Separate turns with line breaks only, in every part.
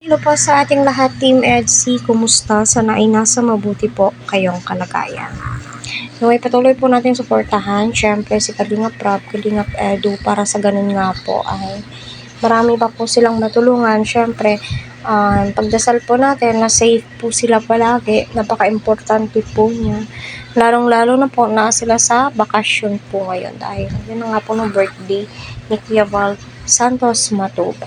Hello po sa ating lahat, Team EDSI. Kumusta? Sana ay nasa mabuti po kayong kalagayan. Naway patuloy po natin suportahan, syempre si Kalingap Rob, Kalingap Edu, para sa ganun nga po ay marami pa po silang matulungan. Syempre, pagdasal po natin na safe po sila palagi, napaka-importante po niya. Lalong-lalo na po na sila sa bakasyon po ngayon dahil yun na nga po ng birthday ni Kuya Val Santos Matuba.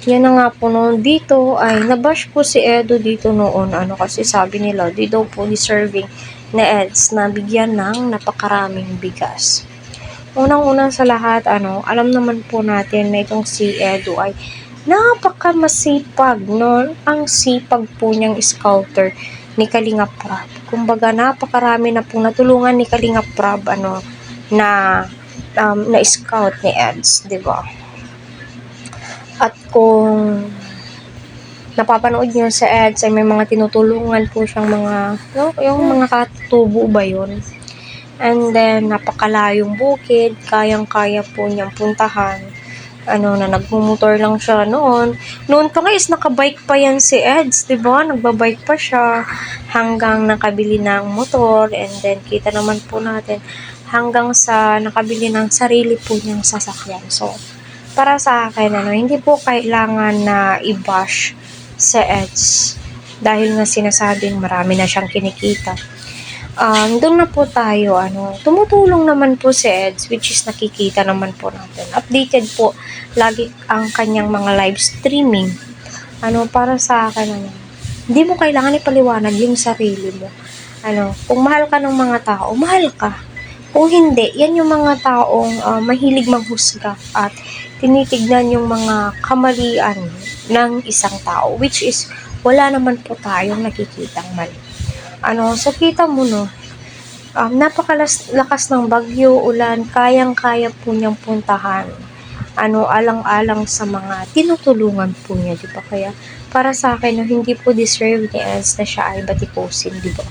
Yan na nga po noon dito ay nabash po si Edo dito noon kasi sabi nila di daw po deserving na Eds na bigyan ng napakaraming bigas. Unang-una sa lahat alam naman po natin na itong si Edo ay napakamasipag no, ang sipag po niyang scouter ni Kalingap Rob. Kumbaga napakarami na po natulungan ni Kalingap Rob na scout ni Eds, 'di ba? At kung napapanood nyo sa ads ay may mga tinutulungan po siyang mga, yung mga katubo ba yun? And then, napakalayong bukid, kayang-kaya po niyang puntahan. Na nagmumotor lang siya noon. Noon pa nga is nakabike pa yan si Eds, diba? Nagbabike pa siya hanggang nakabili ng motor. And then, kita naman po natin hanggang sa nakabili ng sarili po niyang sasakyan. So, para sa akin, hindi po kailangan na i-bash sa Eds dahil nga sinasabing marami na siyang kinikita. Doon na po tayo, tumutulong naman po si Eds, which is nakikita naman po natin. Updated po lagi ang kanyang mga live streaming. Para sa akin, hindi mo kailangan ipaliwanag yung sarili mo. Kung mahal ka ng mga tao, mahal ka. Kung hindi, yan yung mga taong mahilig manghusga at tinitignan yung mga kamalian ng isang tao, which is wala naman po tayong nakikitang mali. So kita mo napakalakas ng bagyo, ulan, kayang-kaya po niyang puntahan. Alang-alang sa mga tinutulungan po niya, di ba? Kaya para sa akin, hindi po deserve ni Eds na siya ay batikusin, di ba?